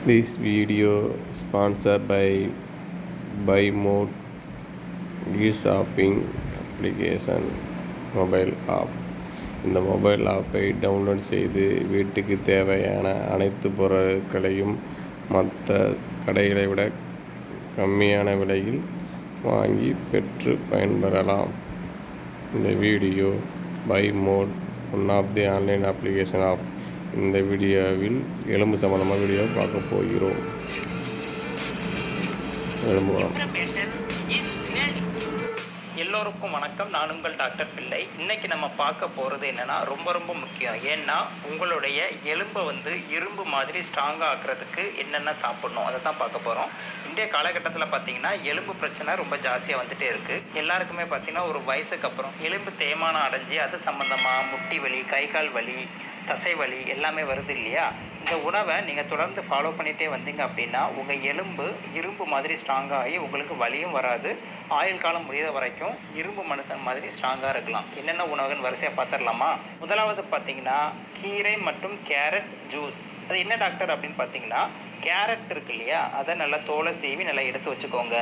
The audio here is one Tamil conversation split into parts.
This video sponsored by BuyMode e-shopping application mobile app. இந்த மொபைல் ஆப்பை டவுன்லோட் செய்து வீட்டுக்கு தேவையான அனைத்து பொருட்களையும் மற்ற கடைகளை விட கம்மியான விலையில் வாங்கி பெற்று பயன்பெறலாம். இந்த video BuyMode one of the online application app. இந்த வீடியோவில் எலும்பு சம்பந்தமாக வீடியோ பார்க்க போகிறோம். எல்லோருக்கும் வணக்கம். நான் உங்கள் டாக்டர் பிள்ளை. இன்றைக்கி நம்ம பார்க்க போகிறது என்னென்னா ரொம்ப முக்கியம். ஏன்னா உங்களுடைய எலும்பை இரும்பு மாதிரி ஸ்ட்ராங்காக ஆக்குறதுக்கு என்னென்ன சாப்பிட்ணும் அதை தான் பார்க்க போகிறோம். இன்றைய காலகட்டத்தில் பார்த்திங்கன்னா எலும்பு பிரச்சனை ரொம்ப ஜாஸ்தியாக வந்துகிட்டே இருக்குது. எல்லாருக்குமே பார்த்திங்கன்னா ஒரு வயசுக்கு அப்புறம் எலும்பு தேய்மானம் அடைஞ்சி அது சம்மந்தமாக முட்டி வலி, கை கால் வலி, தசை வலி எல்லாமே வருது இல்லையா? இந்த உணவை நீங்கள் தொடர்ந்து ஃபாலோ பண்ணிகிட்டே வந்தீங்க அப்படின்னா உங்கள் எலும்பு இரும்பு மாதிரி ஸ்ட்ராங்காக ஆகி உங்களுக்கு வலியும் வராது. ஆயுள் காலம் முடியாத வரைக்கும் இரும்பு மனுஷன் மாதிரி ஸ்ட்ராங்காக இருக்கலாம். என்னென்ன உணவுன்னு வரிசையாக பார்த்துடலாமா? முதலாவது பார்த்தீங்கன்னா கீரை மற்றும் கேரட் ஜூஸ். அது என்ன டாக்டர் அப்படின்னு பார்த்தீங்கன்னா, கேரட் இருக்கு இல்லையா, அதை நல்லா தோலை சீவி நல்லா எடுத்து வச்சுக்கோங்க.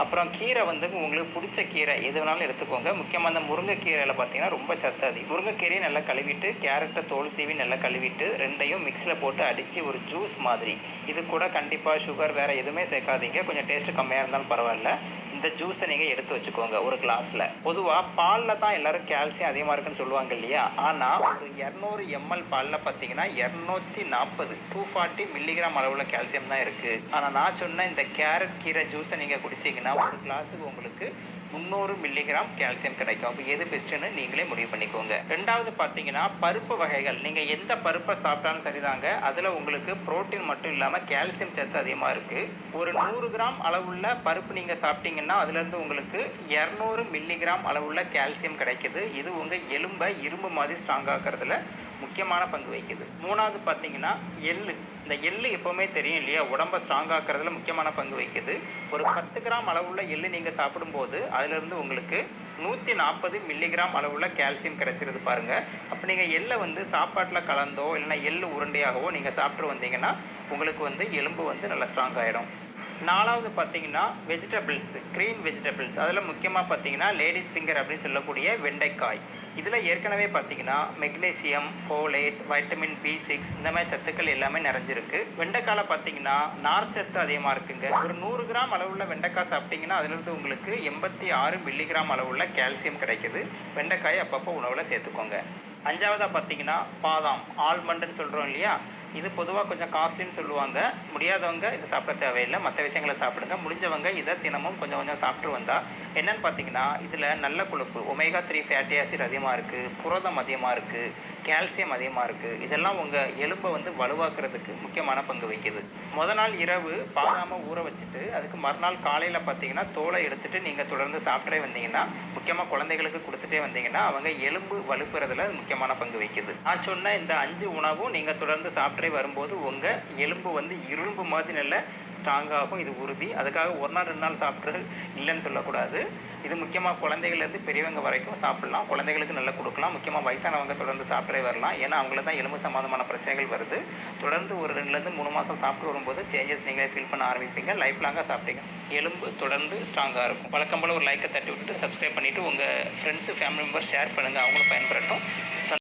அப்புறம் கீரை உங்களுக்கு பிடிச்ச கீரை எது வேணாலும் எடுத்துக்கோங்க. முக்கியமாக அந்த முருங்கைக்கீரையில் பார்த்தீங்கன்னா ரொம்ப சத்து அதிகம். முருங்கைக்கீரையை நல்லா கழுவிட்டு கேரட்டை தோல் சீவி நல்லா கழுவிட்டு ரெண்டையும் மிக்ஸில் போட்டு அடித்து ஒரு ஜூஸ் மாதிரி. இது கூட கண்டிப்பாக சுகர் வேறு எதுவுமே சேர்க்காதீங்க. கொஞ்சம் டேஸ்ட்டு கம்மியாக இருந்தாலும் பரவாயில்ல. இந்த ஜூஸை நீங்கள் எடுத்து வச்சுக்கோங்க ஒரு கிளாஸில். பொதுவாக பாலில் தான் எல்லோரும் கால்சியம் அதிகமாக இருக்குன்னு சொல்லுவாங்க இல்லையா? ஆனால் ஒரு 200 ml பாலில் பார்த்தீங்கன்னா 240 மில்லிகிராம் அளவில் கால்சியம் தான் இருக்குது. ஆனால் நான் சொன்ன இந்த கேரட் கீரை ஜூஸை நீங்கள் குடிச்சிங்கன்னா ஒரு கிளாஸுக்கு உங்களுக்கு 300 மில்லிகிராம் கால்சியம் கிடைக்கும். அப்போ எது பெஸ்ட்டுன்னு நீங்களே முடிவு பண்ணிக்கோங்க. ரெண்டாவது பார்த்தீங்கன்னா பருப்பு வகைகள். நீங்கள் எந்த பருப்பை சாப்பிட்டாலும் சரிதாங்க, அதில் உங்களுக்கு புரோட்டீன் மட்டும் இல்லாமல் கால்சியம் சத்து அதிகமாக இருக்குது. ஒரு 100 கிராம் அளவுள்ள பருப்பு நீங்கள் சாப்பிட்டீங்கன்னா அதுலேருந்து உங்களுக்கு 200 மில்லிகிராம் அளவுள்ள கால்சியம் கிடைக்குது. இது உங்கள் எலும்பை இரும்பு மாதிரி ஸ்ட்ராங் ஆக்கிறதுல முக்கியமான பங்கு வகிக்குது. மூணாவது பார்த்தீங்கன்னா எள்ளு. இந்த எள்ளு எப்போவுமே தெரியும் இல்லையா, உடம்பை ஸ்ட்ராங் ஆக்கிறதுல முக்கியமான பங்கு வகிக்குது. ஒரு 10 கிராம் அளவுள்ள எள்ளு நீங்கள் சாப்பிடும்போது அதிலிருந்து உங்களுக்கு 140 மில்லிகிராம் அளவுள்ள கால்சியம் கிடைச்சிருது பாருங்கள். அப்போ நீங்கள் எள்ளை சாப்பாட்டில் கலந்தோ இல்லைன்னா எள்ளு உருண்டையாகவோ நீங்கள் சாப்பிட்டு வந்தீங்கன்னா உங்களுக்கு எலும்பு நல்லா ஸ்ட்ராங் ஆகிடும். நாலாவது பார்த்தீங்கன்னா வெஜிடபிள்ஸ், க்ரீன் வெஜிடபிள்ஸ். அதில் முக்கியமாக பார்த்தீங்கன்னா லேடிஸ் ஃபிங்கர் அப்படின்னு சொல்லக்கூடிய வெண்டைக்காய். இதில் ஏற்கனவே பார்த்தீங்கன்னா மெக்னீசியம், ஃபோலேட், வைட்டமின் B6 இந்த மாதிரி சத்துக்கள் எல்லாமே நிறைஞ்சிருக்கு. வெண்டைக்காயில் பார்த்தீங்கன்னா நார்ச்சத்து அதிகமாக இருக்குங்க. ஒரு 100 கிராம் அளவுள்ள வெண்டைக்காய் சாப்பிட்டீங்கன்னா அதிலிருந்து உங்களுக்கு 86 மில்லிகிராம் அளவுள்ள கால்சியம் கிடைக்குது. வெண்டைக்காயை அப்பப்போ உணவில் சேர்த்துக்கோங்க. அஞ்சாவதாக பார்த்தீங்கன்னா பாதாம், ஆல்மண்டுன்னு சொல்கிறோம் இல்லையா, இது பொதுவாக கொஞ்சம் காஸ்ட்லின்னு சொல்லுவாங்க. முடியாதவங்க இது சாப்பிட தேவையில்லை, மற்ற விஷயங்களை சாப்பிடுங்க. முடிஞ்சவங்க இதை தினமும் கொஞ்சம் சாப்பிட்டு வந்தால் என்னென்னு பார்த்தீங்கன்னா இதில் நல்ல கொழுப்பு omega-3 ஃபேட்டி ஆசிட் அதிகமாக இருக்குது, புரதம் அதிகமாக இருக்குது, கால்சியம் அதிகமாக இருக்குது. இதெல்லாம் உங்கள் எலும்பை வலுவாக்குறதுக்கு முக்கியமான பங்கு வகிக்குது. நாள் இரவு பாதாமை ஊற வச்சுட்டு அதுக்கு மறுநாள் காலையில் பார்த்தீங்கன்னா தோலை எடுத்துகிட்டு நீங்கள் தொடர்ந்து சாப்பிட்டே வந்தீங்கன்னா, முக்கியமாக குழந்தைகளுக்கு கொடுத்துட்டே வந்தீங்கன்னா அவங்க எலும்பு வலுப்புறதுல முக்கியமான பங்கு வகிக்குது. நான் சொன்ன இந்த 5 உணவும் நீங்கள் தொடர்ந்து சாப்பிட்டு வரும்போது உங்கள் எலும்பு இரும்பு மாதிரி நல்ல ஸ்ட்ராங்காகும். இது உறுதி. அதுக்காக ஒரு நாள் 2 நாள் சாப்பிட்றது இல்லைன்னு சொல்லக்கூடாது. இது முக்கியமாக குழந்தைகள்லேருந்து பெரியவங்க வரைக்கும் சாப்பிட்லாம். குழந்தைகளுக்கு நல்லா கொடுக்கலாம். முக்கியமாக வயசானவங்க தொடர்ந்து சாப்பிட்டே வரலாம். ஏன்னா அவங்கள தான் எலும்பு சம்மந்தமான பிரச்சனைகள் வருது. தொடர்ந்து ஒரு 2லேருந்து 3 மாதம் சாப்பிட்டு வரும்போது சேஞ்சஸ் நீங்களே ஃபீல் பண்ண ஆரம்பிப்பீங்க. லைஃப் லாங்காக சாப்பிட்டீங்க எலும்பு தொடர்ந்து ஸ்ட்ராங்காக இருக்கும். வழக்கம் போல் ஒரு லைக்கை தட்டி விட்டுட்டு சப்ஸ்கிரைப் பண்ணிவிட்டு உங்கள் ஃப்ரெண்ட்ஸு, ஃபேமிலி மெம்பர் ஷேர் பண்ணுங்கள். அவங்களும் பயன்பெறட்டும்.